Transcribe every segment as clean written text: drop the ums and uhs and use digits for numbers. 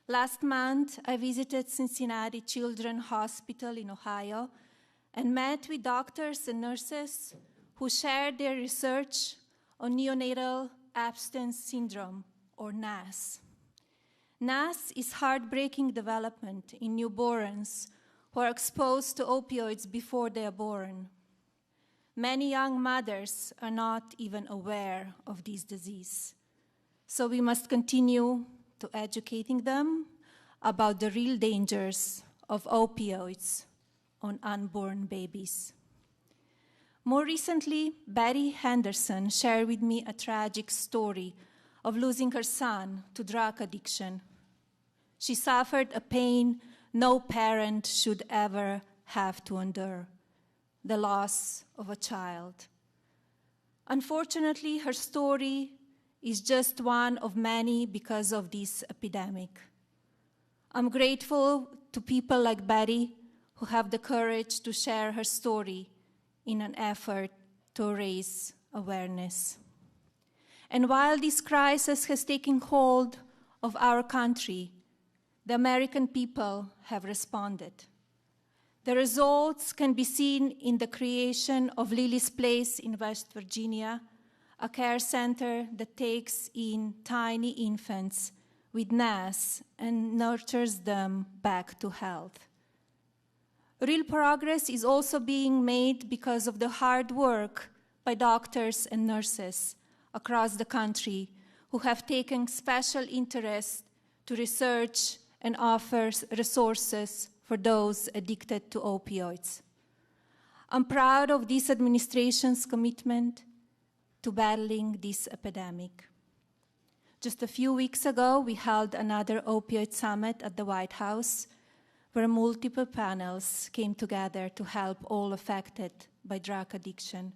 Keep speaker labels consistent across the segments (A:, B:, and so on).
A: Last month, I visited Cincinnati Children's Hospital in Ohio and met with doctors and nurses who shared their research on neonatal abstinence syndrome, or NAS. NAS is heartbreaking development in newborns who are exposed to opioids before they are born. Many young mothers are not even aware of this disease. So we must continue to educating them about the real dangers of opioids on unborn babies. More recently, Betty Henderson shared with me a tragic story of losing her son to drug addiction. She suffered a pain no parent should ever have to endure, the loss of a child. Unfortunately, her story is just one of many because of this epidemic. I'm grateful to people like Betty who have the courage to share her story in an effort to raise awareness. And while this crisis has taken hold of our country, the American people have responded. The results can be seen in the creation of Lily's Place in West Virginia, a care center that takes in tiny infants with NAS and nurtures them back to health. Real progress is also being made because of the hard work by doctors and nurses across the country who have taken special interest to research and offer resources for those addicted to opioids. I'm proud of this administration's commitment to battling this epidemic. Just a few weeks ago, we held another opioid summit at the White House, where multiple panels came together to help all affected by drug addiction.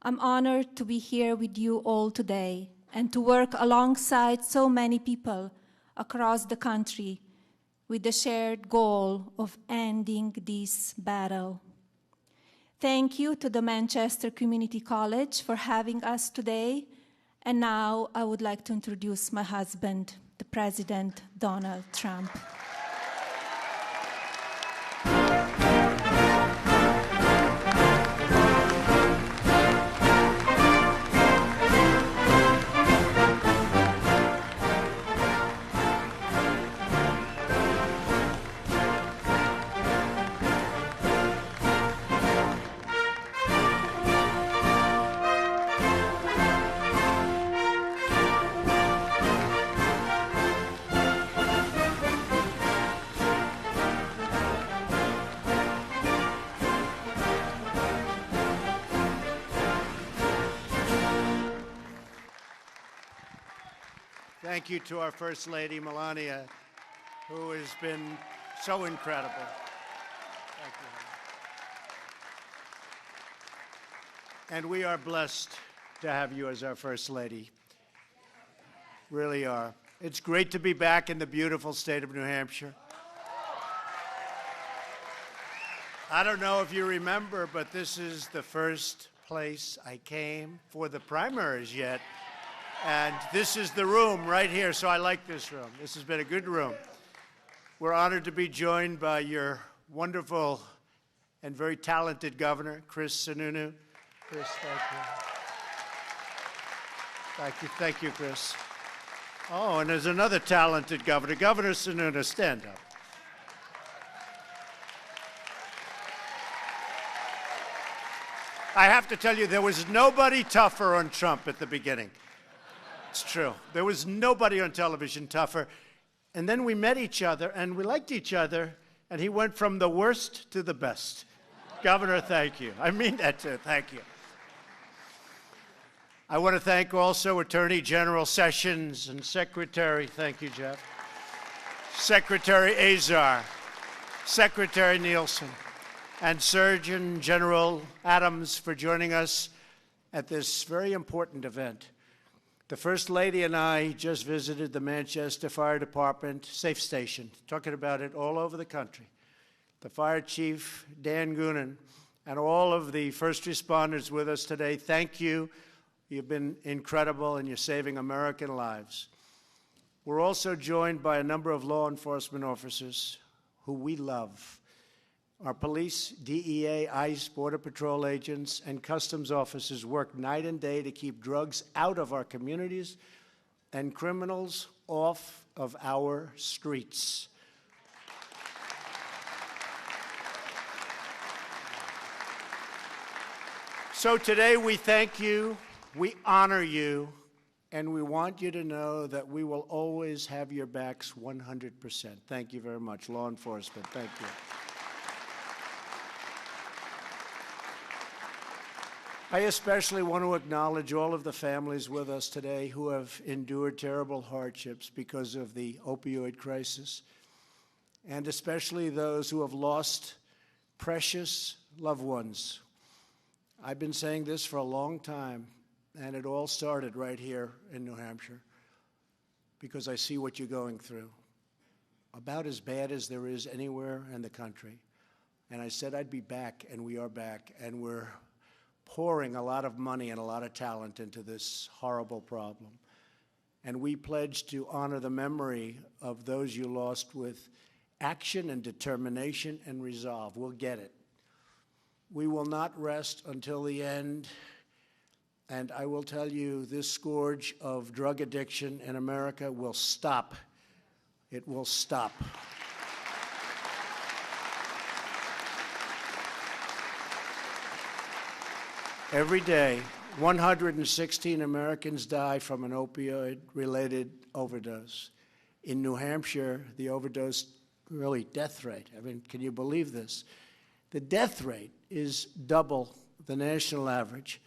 A: I'm honored to be here with you all today and to work alongside so many people across the country with the shared goal of ending this battle. Thank you to the Manchester Community College for having us today. And now I would like to introduce my husband, the President Donald Trump.
B: Thank you to our First Lady, Melania, who has been so incredible. Thank you. And we are blessed to have you as our First Lady. Really are. It's great to be back in the beautiful state of New Hampshire. I don't know if you remember, but this is the first place I came for the primaries yet. And this is the room right here, so I like this room. This has been a good room. We're honored to be joined by your wonderful and very talented governor, Chris Sununu. Chris, thank you. Thank you, thank you, Chris. Oh, and there's another talented governor. Governor Sununu, stand up. I have to tell you, there was nobody tougher on Trump at the beginning. It's true. There was nobody on television tougher. And then we met each other, and we liked each other, and he went from the worst to the best. Governor, thank you. I mean that too. Thank you. I want to thank also Attorney General Sessions and Secretary, thank you, Jeff, Secretary Azar, Secretary Nielsen, and Surgeon General Adams for joining us at this very important event. The First Lady and I just visited the Manchester Fire Department Safe Station, talking about it all over the country. The Fire Chief, Dan Goonan, and all of the first responders with us today, thank you. You've been incredible, and you're saving American lives. We're also joined by a number of law enforcement officers who we love. Our police, DEA, ICE, Border Patrol agents, and customs officers work night and day to keep drugs out of our communities and criminals off of our streets. So today we thank you, we honor you, and we want you to know that we will always have your backs 100%. Thank you very much, law enforcement. Thank you. I especially want to acknowledge all of the families with us today who have endured terrible hardships because of the opioid crisis, and especially those who have lost precious loved ones. I've been saying this for a long time, and it all started right here in New Hampshire because I see what you're going through, about as bad as there is anywhere in the country. And I said I'd be back, and we are back, and we're pouring a lot of money and a lot of talent into this horrible problem. And we pledge to honor the memory of those you lost with action and determination and resolve. We'll get it. We will not rest until the end. And I will tell you, this scourge of drug addiction in America will stop. It will stop. Every day, 116 Americans die from an opioid-related overdose. In New Hampshire, the overdose, really death rate, I mean, can you believe this? The death rate is double the national average.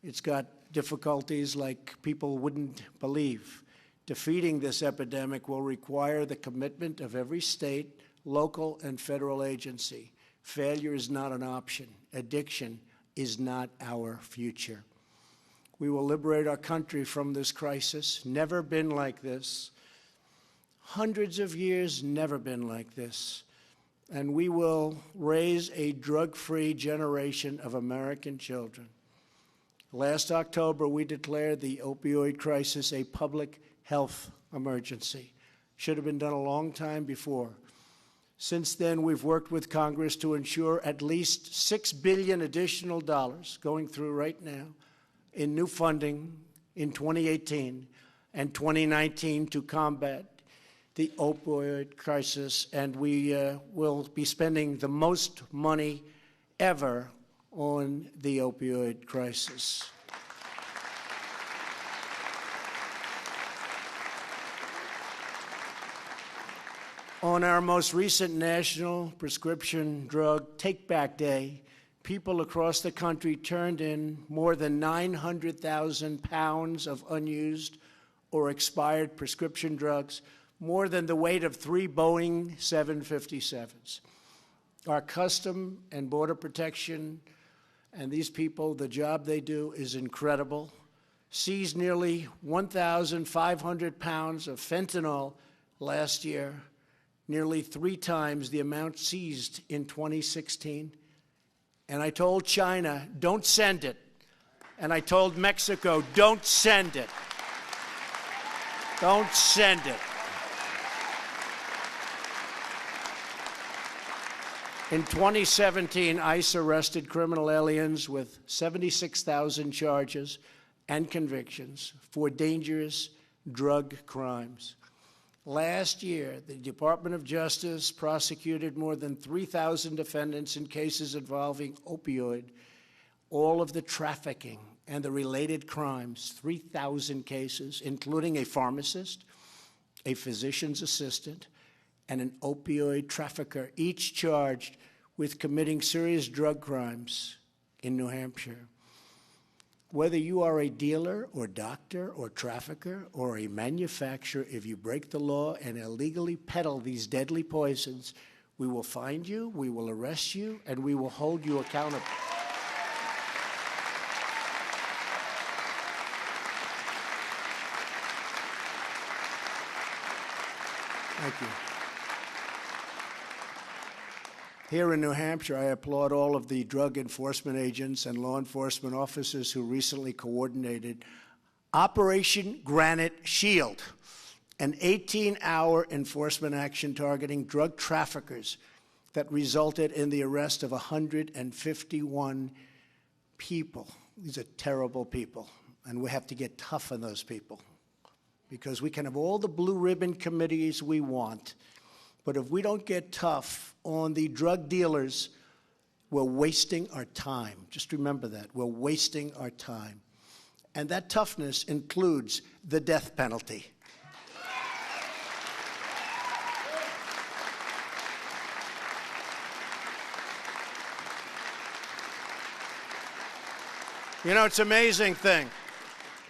B: It's got difficulties like people wouldn't believe. Defeating this epidemic will require the commitment of every state, local, and federal agency. Failure is not an option. Addiction is not our future. We will liberate our country from this crisis. Never been like this. Hundreds of years, never been like this. And we will raise a drug-free generation of American children. Last October, we declared the opioid crisis a public health emergency. Should have been done a long time before. Since then, we've worked with Congress to ensure at least $6 billion additional dollars going through right now in new funding in 2018 and 2019 to combat the opioid crisis, and we will be spending the most money ever on the opioid crisis. On our most recent National Prescription Drug Take-Back Day, people across the country turned in more than 900,000 pounds of unused or expired prescription drugs, more than the weight of 3 Boeing 757s. Our Custom and Border Protection and these people, the job they do is incredible. Seized nearly 1,500 pounds of fentanyl last year, nearly 3 times the amount seized in 2016. And I told China, don't send it. And I told Mexico, don't send it. Don't send it. In 2017, ICE arrested criminal aliens with 76,000 charges and convictions for dangerous drug crimes. Last year, the Department of Justice prosecuted more than 3,000 defendants in cases involving opioid, all of the trafficking and the related crimes, 3,000 cases, including a pharmacist, a physician's assistant, and an opioid trafficker, each charged with committing serious drug crimes in New Hampshire. Whether you are a dealer or doctor or trafficker or a manufacturer, if you break the law and illegally peddle these deadly poisons, we will find you, we will arrest you, and we will hold you accountable. Thank you. Here in New Hampshire, I applaud all of the drug enforcement agents and law enforcement officers who recently coordinated Operation Granite Shield, an 18-hour enforcement action targeting drug traffickers that resulted in the arrest of 151 people. These are terrible people, and we have to get tough on those people, because we can have all the blue ribbon committees we want, but if we don't get tough on the drug dealers, we're wasting our time. Just remember that. We're wasting our time. And that toughness includes the death penalty. You know, it's an amazing thing.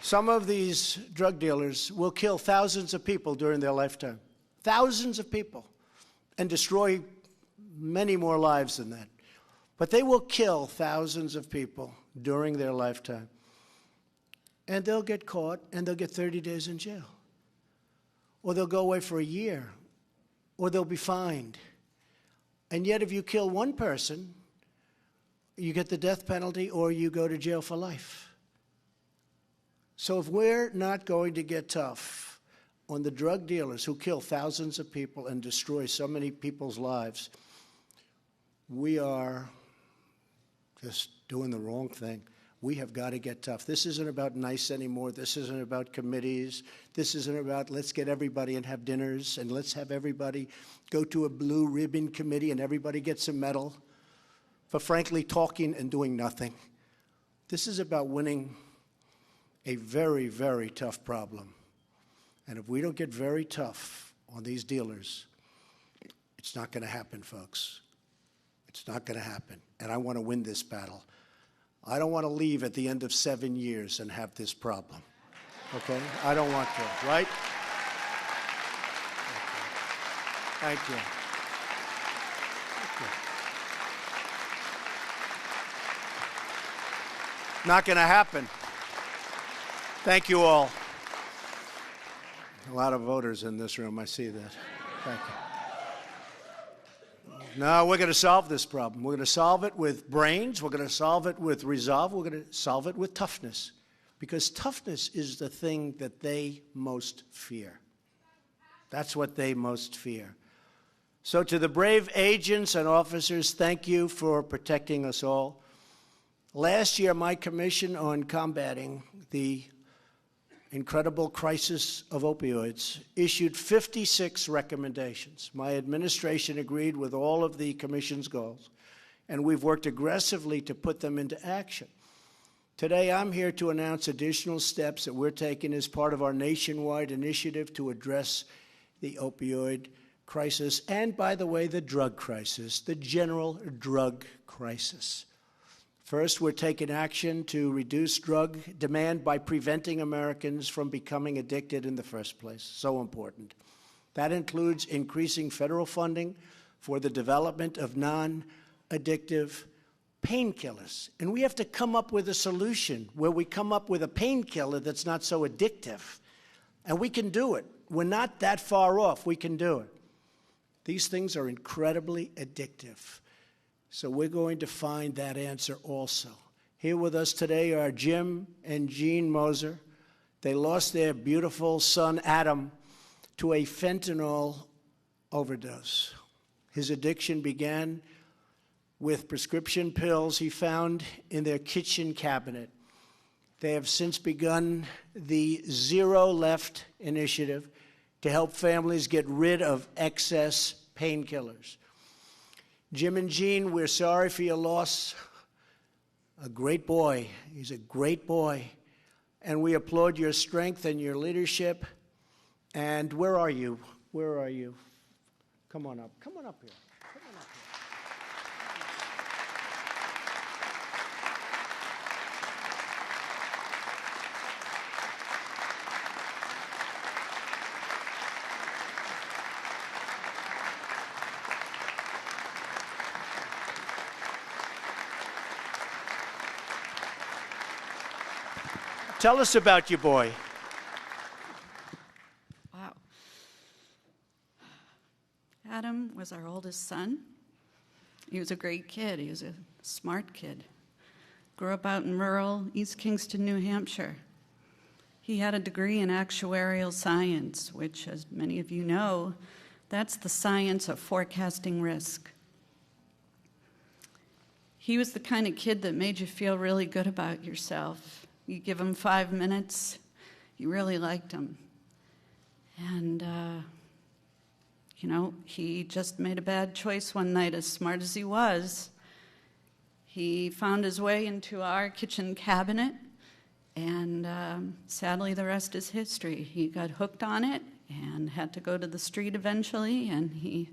B: Some of these drug dealers will kill thousands of people during their lifetime. Thousands of people. And destroy many more lives than that. But they will kill thousands of people during their lifetime. And they'll get caught, and they'll get 30 days in jail. Or they'll go away for a year. Or they'll be fined. And yet if you kill one person, you get the death penalty, or you go to jail for life. So if we're not going to get tough on the drug dealers who kill thousands of people and destroy so many people's lives, we are just doing the wrong thing. We have got to get tough. This isn't about nice anymore. This isn't about committees. This isn't about let's get everybody and have dinners and let's have everybody go to a blue ribbon committee and everybody gets a medal for frankly talking and doing nothing. This is about winning a very, very tough problem. And if we don't get very tough on these dealers, it's not going to happen, folks. It's not going to happen. And I want to win this battle. I don't want to leave at the end of 7 years and have this problem. Okay? I don't want to, right? Thank you. Thank you. Not going to happen. Thank you all. A lot of voters in this room, I see that. Thank you. No, we're going to solve this problem. We're going to solve it with brains. We're going to solve it with resolve. We're going to solve it with toughness. Because toughness is the thing that they most fear. That's what they most fear. So to the brave agents and officers, thank you for protecting us all. Last year, my commission on combating the incredible crisis of opioids issued 56 recommendations. My administration agreed with all of the commission's goals, and we've worked aggressively to put them into action. Today, I'm here to announce additional steps that we're taking as part of our nationwide initiative to address the opioid crisis and, by the way, the drug crisis, the general drug crisis. First, we're taking action to reduce drug demand by preventing Americans from becoming addicted in the first place. So important. That includes increasing federal funding for the development of non-addictive painkillers. And we have to come up with a solution where we come up with a painkiller that's not so addictive. And we can do it. We're not that far off. We can do it. These things are incredibly addictive. So we're going to find that answer also. Here with us today are Jim and Jean Moser. They lost their beautiful son, Adam, to a fentanyl overdose. His addiction began with prescription pills he found in their kitchen cabinet. They have since begun the Zero Left initiative to help families get rid of excess painkillers. Jim and Jean, we're sorry for your loss. A great boy. He's a great boy. And we applaud your strength and your leadership. And where are you? Where are you? Come on up. Come on up here. Come on up here. Tell us about your boy.
C: Wow. Adam was our oldest son. He was a great kid. He was a smart kid. Grew up out in rural East Kingston, New Hampshire. He had a degree in actuarial science, which, as many of you know, that's the science of forecasting risk. He was the kind of kid that made you feel really good about yourself. You give him 5 minutes, you really liked him. And, he just made a bad choice one night, as smart as he was. He found his way into our kitchen cabinet, and sadly, the rest is history. He got hooked on it and had to go to the street eventually, and he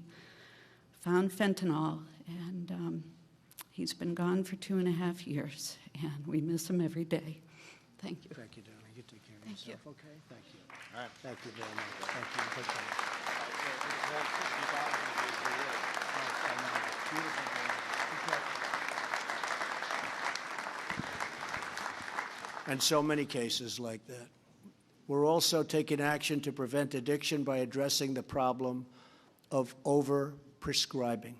C: found fentanyl. And he's been gone for 2.5 years, and we miss him every day. Thank you.
B: Thank you, darling. You take care of
C: Thank
B: yourself,
C: you.
B: okay? Thank you. All right. Thank you very much. Thank you. And so many cases like that. We're also taking action to prevent addiction by addressing the problem of over-prescribing.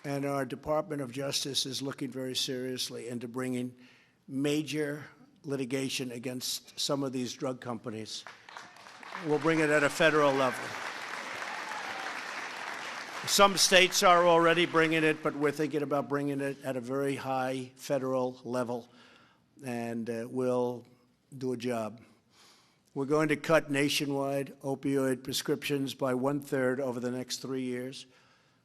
B: And our Department of Justice is looking very seriously into bringing major litigation against some of these drug companies. We'll bring it at a federal level. Some states are already bringing it, but we're thinking about bringing it at a very high federal level, and we'll do a job. We're going to cut nationwide opioid prescriptions by 1/3 over the next 3 years.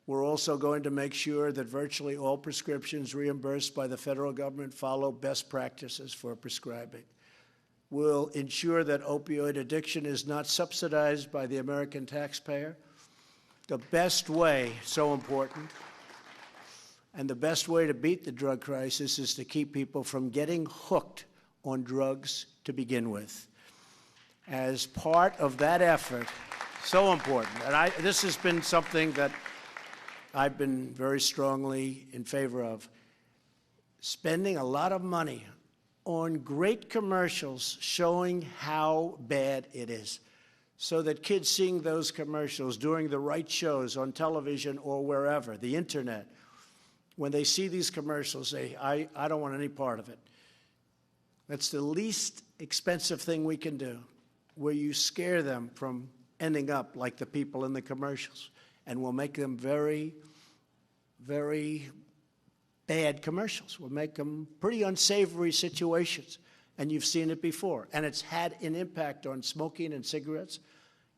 B: We're also going to make sure that virtually all prescriptions reimbursed by the federal government follow best practices for prescribing. We'll ensure that opioid addiction is not subsidized by the American taxpayer. The best way, so important, and the best way to beat the drug crisis is to keep people from getting hooked on drugs to begin with. As part of that effort, so important, and this has been something that I've been very strongly in favor of, spending a lot of money on great commercials showing how bad it is, so that kids seeing those commercials during the right shows on television or wherever, the internet, when they see these commercials, say, I don't want any part of it. That's the least expensive thing we can do, where you scare them from ending up like the people in the commercials. And we'll make them very, very bad commercials. We'll make them pretty unsavory situations. And you've seen it before. And it's had an impact on smoking and cigarettes.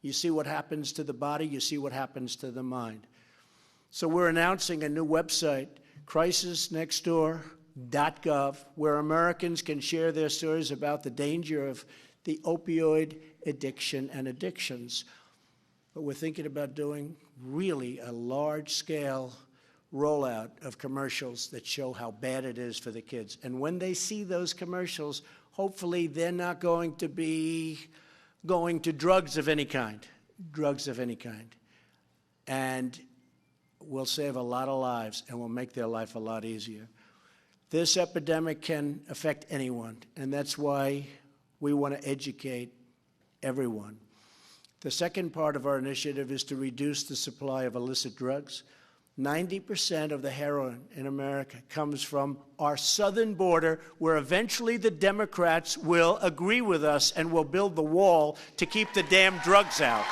B: You see what happens to the body. You see what happens to the mind. So we're announcing a new website, crisisnextdoor.gov, where Americans can share their stories about the danger of the opioid addiction and addictions. But we're thinking about doing really a large-scale rollout of commercials that show how bad it is for the kids. And when they see those commercials, hopefully they're not going to be going to drugs of any kind. And we'll save a lot of lives, and we'll make their life a lot easier. This epidemic can affect anyone, and that's why we want to educate everyone. The second part of our initiative is to reduce the supply of illicit drugs. 90% of the heroin in America comes from our southern border, where eventually the Democrats will agree with us and will build the wall to keep the damn drugs out.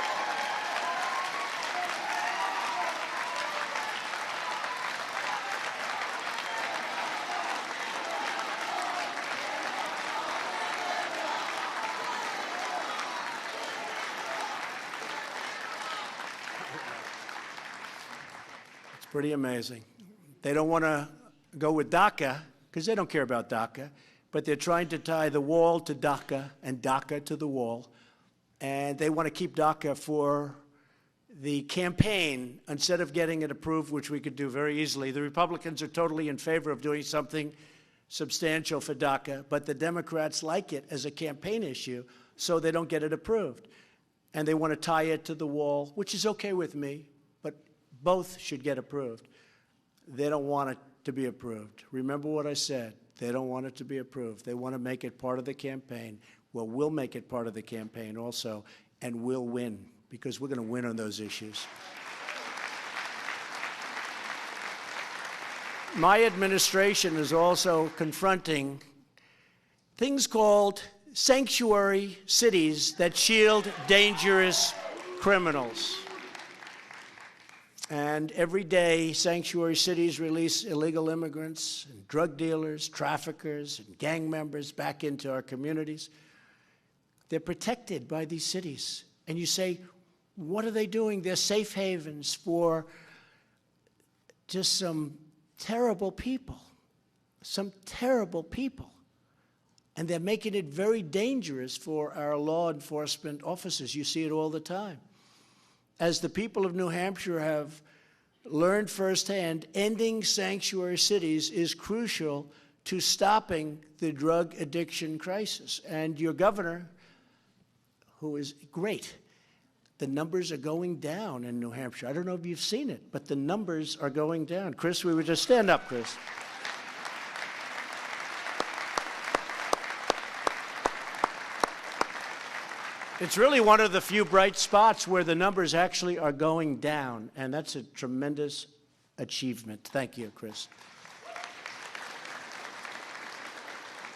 B: Pretty amazing. They don't want to go with DACA because they don't care about DACA, but they're trying to tie the wall to DACA and DACA to the wall, and they want to keep DACA for the campaign instead of getting it approved, which we could do very easily. The Republicans are totally in favor of doing something substantial for DACA, but the Democrats like it as a campaign issue, so they don't get it approved. And they want to tie it to the wall, which is okay with me. Both should get approved. They don't want it to be approved. Remember what I said. They don't want it to be approved. They want to make it part of the campaign. Well, we'll make it part of the campaign also, and we'll win, because we're going to win on those issues. my administration is also confronting things called sanctuary cities that shield dangerous criminals. And every day, sanctuary cities release illegal immigrants, and drug dealers, traffickers, and gang members back into our communities. They're protected by these cities. And you say, what are they doing? They're safe havens for just some terrible people, And they're making it very dangerous for our law enforcement officers. You see it all the time. As the people of New Hampshire have learned firsthand, ending sanctuary cities is crucial to stopping the drug addiction crisis. And your governor, who is great, the numbers are going down in New Hampshire. I don't know if you've seen it, but the numbers are going down. Chris, we would just stand up, Chris. It's really one of the few bright spots where the numbers actually are going down, and that's a tremendous achievement. Thank you, Chris.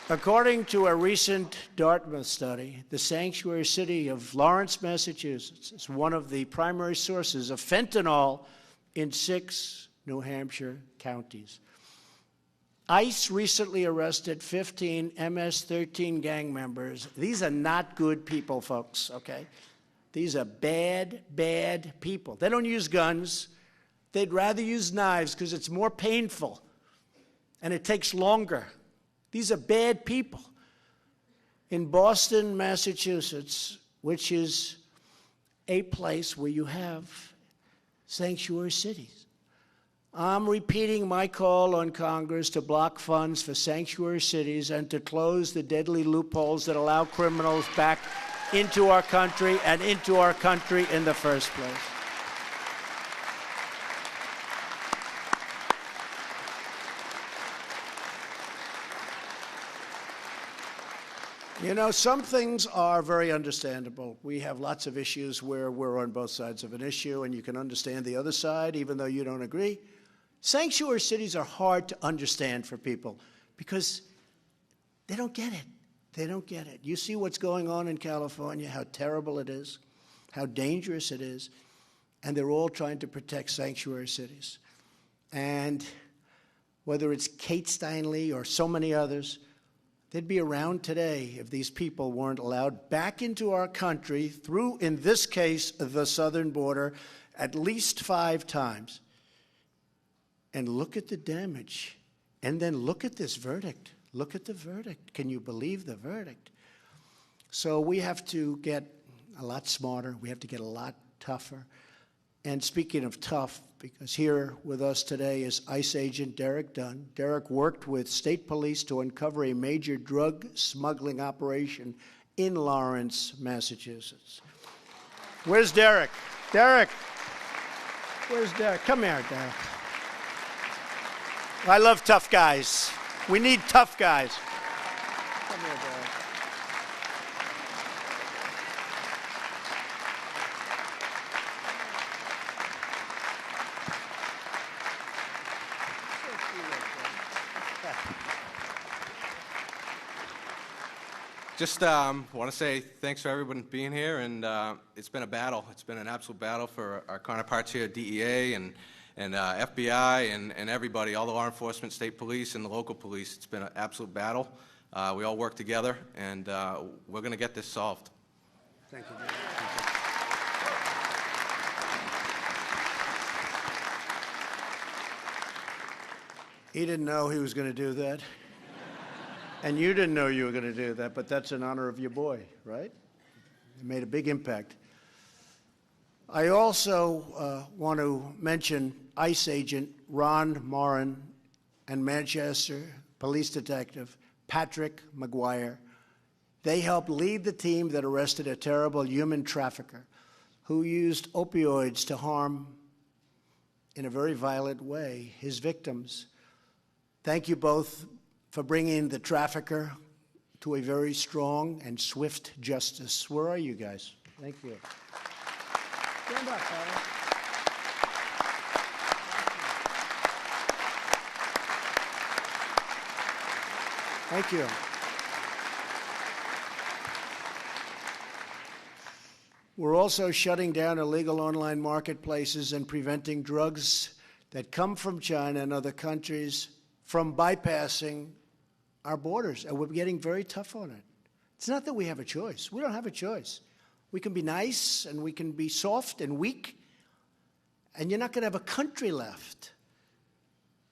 B: According to a recent Dartmouth study, the sanctuary city of Lawrence, Massachusetts, is one of the primary sources of fentanyl in 6 New Hampshire counties. ICE recently arrested 15 MS-13 gang members. These are not good people, folks, okay? These are bad, bad people. They don't use guns. They'd rather use knives because it's more painful and it takes longer. These are bad people. In Boston, Massachusetts, which is a place where you have sanctuary cities, I'm repeating my call on Congress to block funds for sanctuary cities and to close the deadly loopholes that allow criminals back into our country and into our country in the first place. You know, some things are very understandable. We have lots of issues where we're on both sides of an issue, and you can understand the other side even though you don't agree. Sanctuary cities are hard to understand for people because they don't get it. They don't get it. You see what's going on in California, how terrible it is, how dangerous it is, and they're all trying to protect sanctuary cities. And whether it's Kate Steinle or so many others, they'd be around today if these people weren't allowed back into our country through, in this case, the southern border, at least 5 times. And look at the damage. And then look at this verdict. Look at the verdict. Can you believe the verdict? So we have to get a lot smarter. We have to get a lot tougher. And speaking of tough, because here with us today is ICE agent Derek Dunn. Derek worked with state police to uncover a major drug smuggling operation in Lawrence, Massachusetts. Where's Derek? Derek! Where's Derek? Come here, Derek. I love tough guys. We need tough guys. Come here, Derek.
D: Just want to say thanks for everyone being here, and it's been a battle. It's been an absolute battle for our counterparts here at DEA and FBI and everybody, all the law enforcement, state police, and the local police. It's been an absolute battle. We all work together, and we're going to get this solved.
B: Thank you. He didn't know he was going to do that. And you didn't know you were going to do that, but that's in honor of your boy, right? It made a big impact. I also want to mention ICE agent Ron Moran and Manchester Police Detective Patrick McGuire. They helped lead the team that arrested a terrible human trafficker who used opioids to harm, in a very violent way, his victims. Thank you both for bringing the trafficker to a very strong and swift justice. Where are you guys? Thank you. Stand up, fellas. Thank you. We're also shutting down illegal online marketplaces and preventing drugs that come from China and other countries from bypassing our borders, and we're getting very tough on it. It's not that we have a choice. We don't have a choice. We can be nice, and we can be soft and weak, and you're not going to have a country left.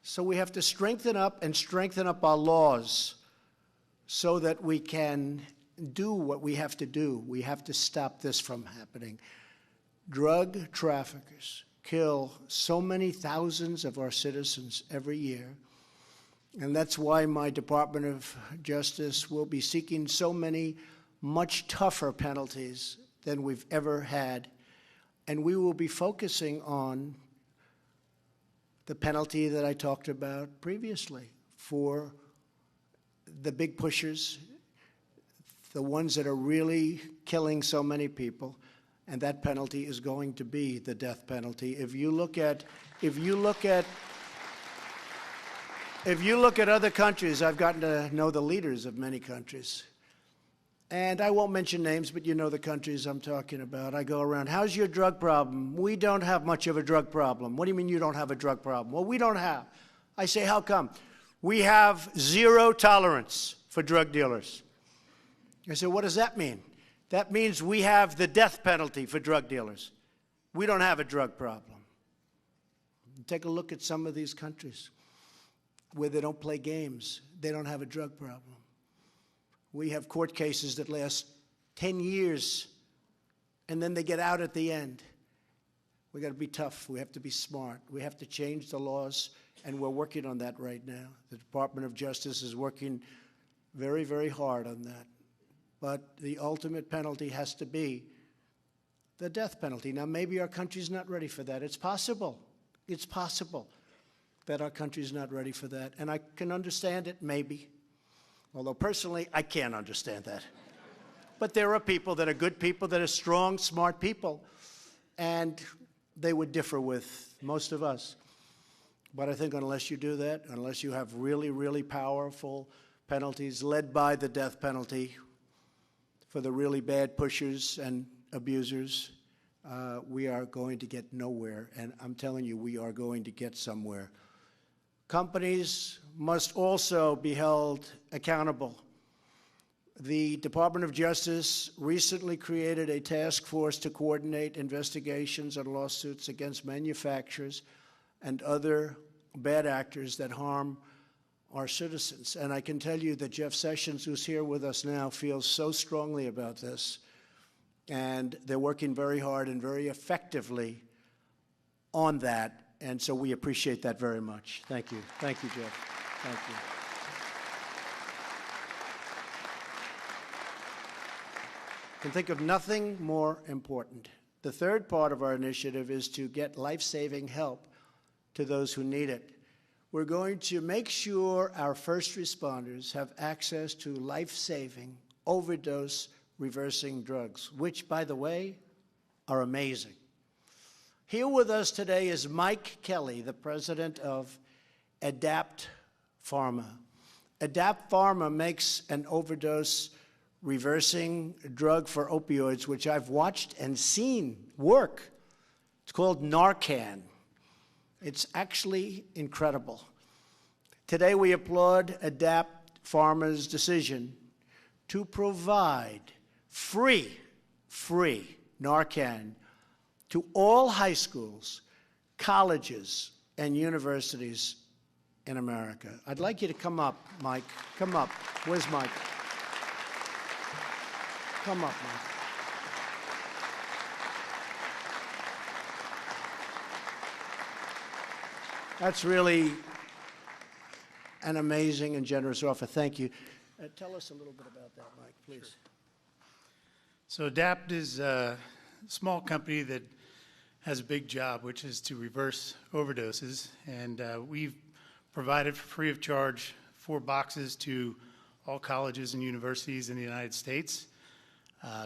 B: So we have to strengthen up our laws so that we can do what we have to do. We have to stop this from happening. Drug traffickers kill so many thousands of our citizens every year, and that's why my Department of Justice will be seeking so many much tougher penalties than we've ever had, and we will be focusing on the penalty that I talked about previously for the big pushers, the ones that are really killing so many people, and that penalty is going to be the death penalty. If you look at other countries, I've gotten to know the leaders of many countries, and I won't mention names, but you know the countries I'm talking about. I go around, how's your drug problem? We don't have much of a drug problem. What do you mean you don't have a drug problem? Well, we don't have. I say, how come? We have zero tolerance for drug dealers. I say, what does that mean? That means we have the death penalty for drug dealers. We don't have a drug problem. Take a look at some of these countries where they don't play games. They don't have a drug problem. We have court cases that last 10 years, and then they get out at the end. We got to be tough. We have to be smart. We have to change the laws, and we're working on that right now. The Department of Justice is working very, very hard on that. But the ultimate penalty has to be the death penalty. Now, maybe our country's not ready for that. It's possible. It's possible that our country's not ready for that. And I can understand it, maybe. Although, personally, I can't understand that. But there are people that are good people, that are strong, smart people, and they would differ with most of us. But I think unless you do that, unless you have really, really powerful penalties led by the death penalty for the really bad pushers and abusers, we are going to get nowhere. And I'm telling you, we are going to get somewhere. Companies must also be held accountable. The Department of Justice recently created a task force to coordinate investigations and lawsuits against manufacturers and other bad actors that harm our citizens. And I can tell you that Jeff Sessions, who's here with us now, feels so strongly about this. And they're working very hard and very effectively on that. And so we appreciate that very much. Thank you. Thank you, Jeff. Thank you. I can think of nothing more important. The third part of our initiative is to get life-saving help to those who need it. We're going to make sure our first responders have access to life-saving, overdose-reversing drugs, which, by the way, are amazing. Here with us today is Mike Kelly, the president of Adapt Pharma. Adapt Pharma makes an overdose-reversing drug for opioids, which I've watched and seen work. It's called Narcan. It's actually incredible. Today we applaud Adapt Pharma's decision to provide free Narcan to all high schools, colleges, and universities in America. I'd like you to come up, Mike. Come up. Where's Mike? Come up, Mike. That's really an amazing and generous offer. Thank you. Tell us a little bit about that, Mike, please.
E: Sure. So Adapt is a small company that has a big job, which is to reverse overdoses. And we've provided for free of charge 4 boxes to all colleges and universities in the United States.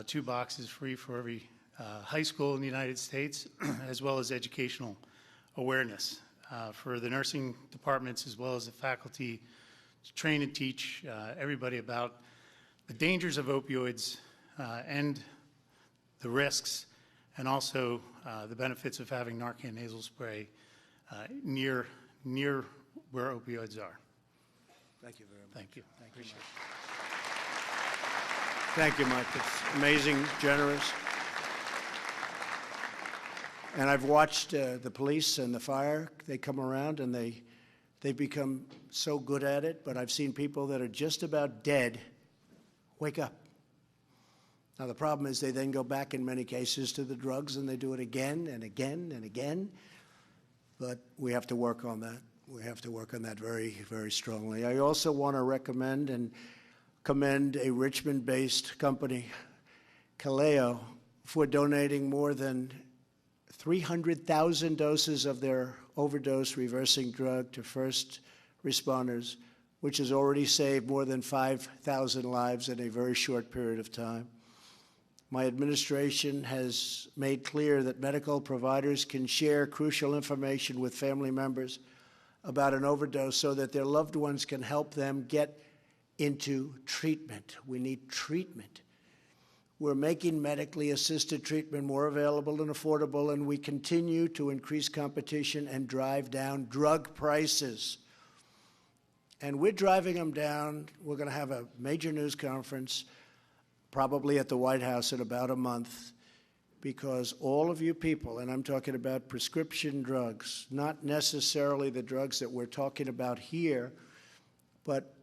E: 2 boxes free for every high school in the United States, as well as educational awareness for the nursing departments as well as the faculty train and teach everybody about the dangers of opioids and the risks, and also the benefits of having Narcan nasal spray near where opioids are.
B: Thank you very much.
E: Thank you. Appreciate it.
B: Thank you, Mike. It's amazing, generous. And I've watched the police and the fire. They come around and they've become so good at it, but I've seen people that are just about dead wake up. Now, the problem is they then go back in many cases to the drugs, and they do it again and again and again. But we have to work on that. We have to work on that very, very strongly. I also want to recommend and commend a Richmond-based company, Kaleo, for donating more than 300,000 doses of their overdose-reversing drug to first responders, which has already saved more than 5,000 lives in a very short period of time. My administration has made clear that medical providers can share crucial information with family members about an overdose so that their loved ones can help them get into treatment. We need treatment. We're making medically assisted treatment more available and affordable, and we continue to increase competition and drive down drug prices. And we're driving them down. We're going to have a major news conference probably at the White House in about a month, because all of you people, and I'm talking about prescription drugs, not necessarily the drugs that we're talking about here, but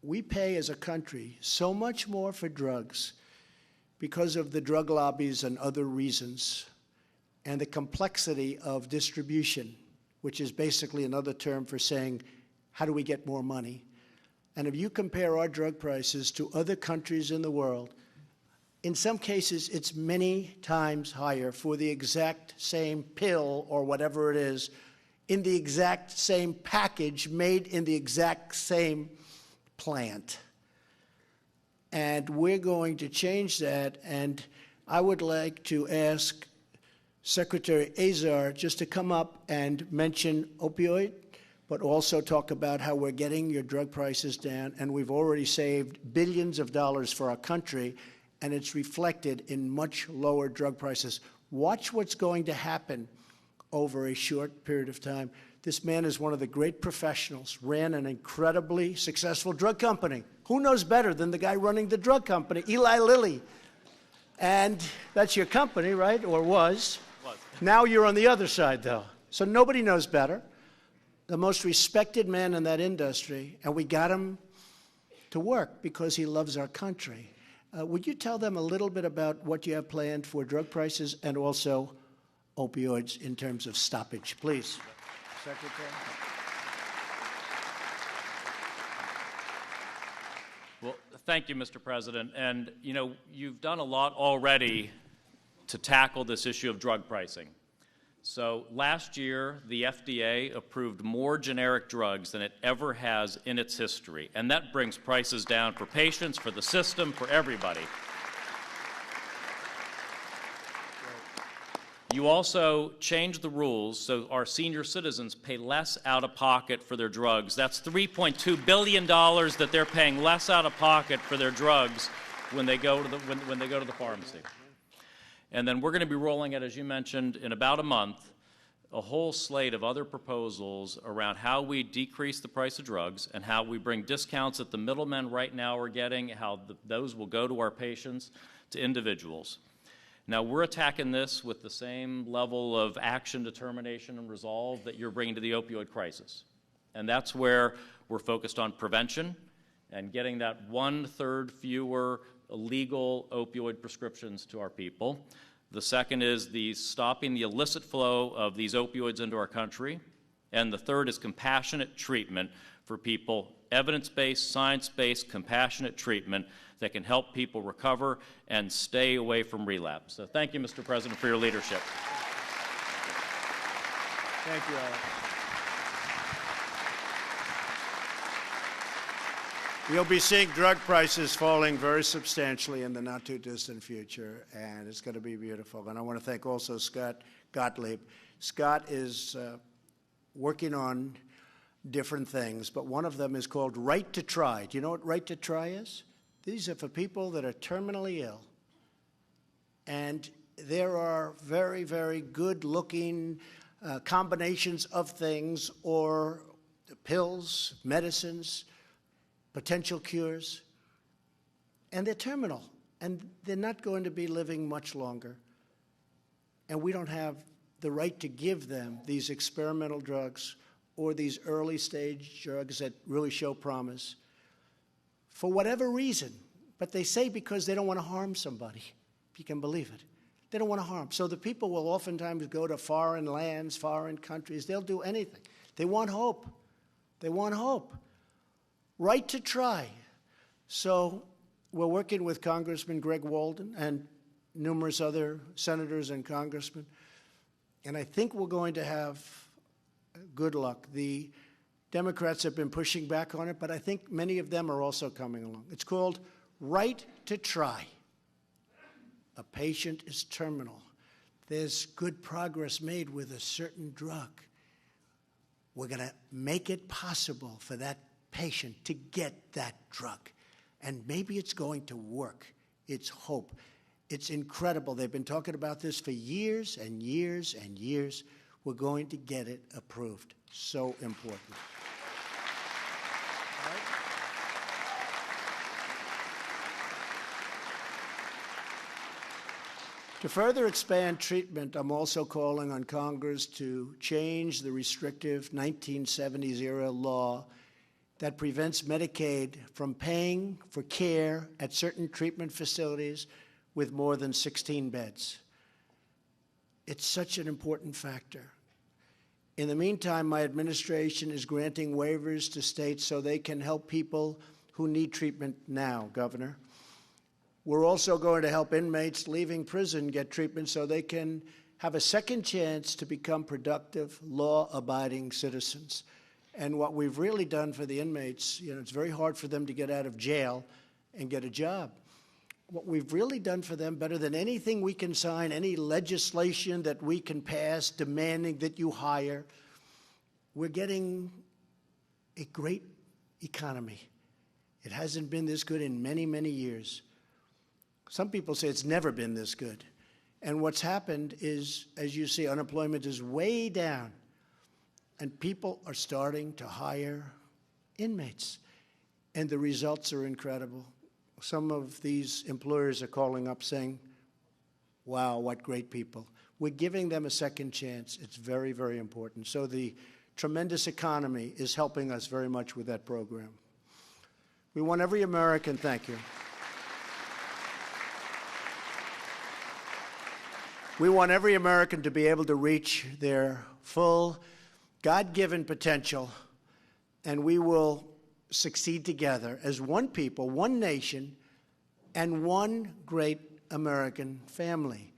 B: we pay as a country so much more for drugs because of the drug lobbies and other reasons, and the complexity of distribution, which is basically another term for saying, how do we get more money? And if you compare our drug prices to other countries in the world, in some cases, it's many times higher for the exact same pill or whatever it is, in the exact same package, made in the exact same plant. And we're going to change that. And I would like to ask Secretary Azar just to come up and mention opioid, but also talk about how we're getting your drug prices down. And we've already saved billions of dollars for our country, and it's reflected in much lower drug prices. Watch what's going to happen over a short period of time. This man is one of the great professionals, ran an incredibly successful drug company. Who knows better than the guy running the drug company, Eli Lilly? And that's your company, right, or was? Now you're on the other side, though. So nobody knows better. The most respected man in that industry, and we got him to work because he loves our country. Would you tell them a little bit about what you have planned for drug prices and also opioids in terms of stoppage, please? Secretary.
F: Well, thank you, Mr. President. And, you know, you've done a lot already to tackle this issue of drug pricing. So last year, the FDA approved more generic drugs than it ever has in its history, and that brings prices down for patients, for the system, for everybody. You also changed the rules so our senior citizens pay less out of pocket for their drugs. That's $3.2 billion that they're paying less out of pocket for their drugs when they go to the pharmacy. And then we're going to be rolling out, as you mentioned, in about a month, a whole slate of other proposals around how we decrease the price of drugs and how we bring discounts that the middlemen right now are getting, how those will go to our patients, to individuals. Now, we're attacking this with the same level of action, determination, and resolve that you're bringing to the opioid crisis. And that's where we're focused on prevention and getting that 1/3 fewer illegal opioid prescriptions to our people. The second is stopping the illicit flow of these opioids into our country. And the third is compassionate treatment for people, evidence-based, science-based, compassionate treatment that can help people recover and stay away from relapse. So thank you, Mr. President, for your leadership.
B: Thank you, Alex. You'll be seeing drug prices falling very substantially in the not-too-distant future, and it's going to be beautiful. And I want to thank also Scott Gottlieb. Scott is working on different things, but one of them is called Right to Try. Do you know what Right to Try is? These are for people that are terminally ill. And there are very, very good-looking combinations of things, or pills, medicines, potential cures, and they're terminal, and they're not going to be living much longer. And we don't have the right to give them these experimental drugs or these early-stage drugs that really show promise for whatever reason. But they say because they don't want to harm somebody, if you can believe it. They don't want to harm. So the people will oftentimes go to foreign lands, foreign countries. They'll do anything. They want hope. They want hope. Right to try. So we're working with Congressman Greg Walden and numerous other senators and congressmen, and I think we're going to have good luck. The Democrats have been pushing back on it, but I think many of them are also coming along. It's called Right to Try. A patient is terminal. There's good progress made with a certain drug. We're going to make it possible for that patient to get that drug. And maybe it's going to work. It's hope. It's incredible. They've been talking about this for years and years and years. We're going to get it approved. So important. To further expand treatment, I'm also calling on Congress to change the restrictive 1970s-era law that prevents Medicaid from paying for care at certain treatment facilities with more than 16 beds. It's such an important factor. In the meantime, my administration is granting waivers to states so they can help people who need treatment now, Governor. We're also going to help inmates leaving prison get treatment so they can have a second chance to become productive, law-abiding citizens. And what we've really done for the inmates, it's very hard for them to get out of jail and get a job. What we've really done for them, better than anything we can sign, any legislation that we can pass demanding that you hire, we're getting a great economy. It hasn't been this good in many, many years. Some people say it's never been this good. And what's happened is, as you see, unemployment is way down, and people are starting to hire inmates. And the results are incredible. Some of these employers are calling up saying, wow, what great people. We're giving them a second chance. It's very, very important. So the tremendous economy is helping us very much with that program. We want every American, thank you. We want every American to be able to reach their full God-given potential, and we will succeed together as one people, one nation, and one great American family.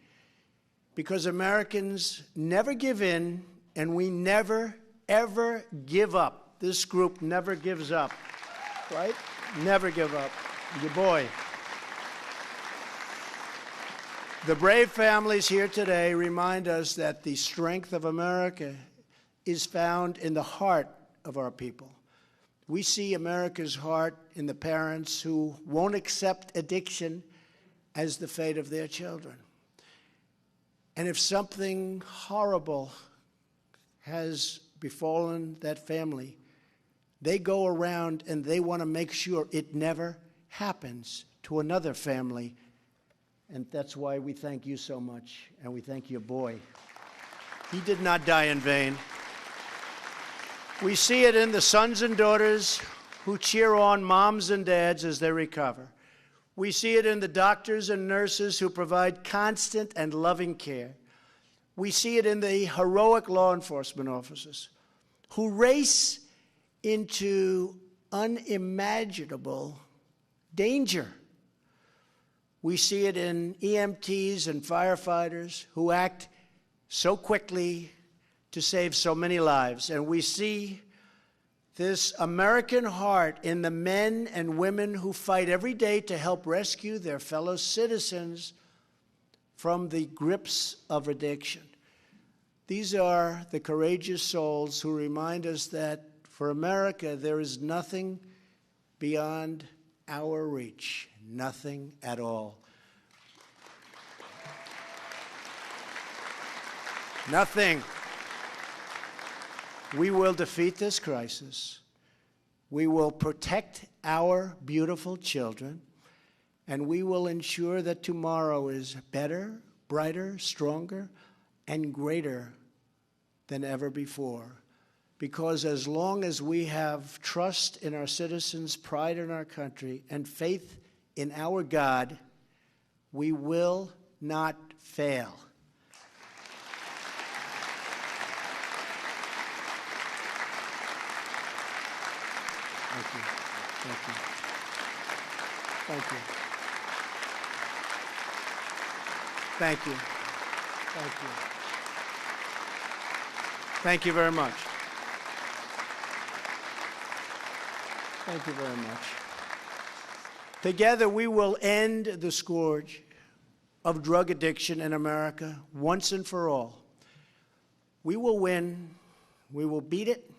B: Because Americans never give in, and we never, ever give up. This group never gives up, right? Never give up. Your boy. The brave families here today remind us that the strength of America is found in the heart of our people. We see America's heart in the parents who won't accept addiction as the fate of their children. And if something horrible has befallen that family, they go around and they want to make sure it never happens to another family. And that's why we thank you so much, and we thank your boy. He did not die in vain. We see it in the sons and daughters who cheer on moms and dads as they recover. We see it in the doctors and nurses who provide constant and loving care. We see it in the heroic law enforcement officers who race into unimaginable danger. We see it in EMTs and firefighters who act so quickly to save so many lives. And we see this American heart in the men and women who fight every day to help rescue their fellow citizens from the grips of addiction. These are the courageous souls who remind us that For America, there is nothing beyond our reach, nothing at all. Nothing. We will defeat this crisis. We will protect our beautiful children, and we will ensure that tomorrow is better, brighter, stronger, and greater than ever before. Because as long as we have trust in our citizens, pride in our country, and faith in our God, we will not fail. Thank you. Thank you. Thank you. Thank you. Thank you. Thank you very much. Thank you very much. Together we will end the scourge of drug addiction in America once and for all. We will win. We will beat it.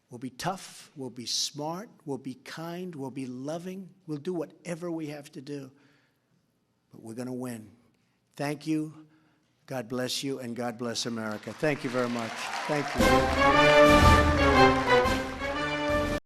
B: We'll be tough, we'll be smart, we'll be kind, we'll be loving, we'll do whatever we have to do. But we're going to win. Thank you. God bless you, and God bless America. Thank you very much. Thank you.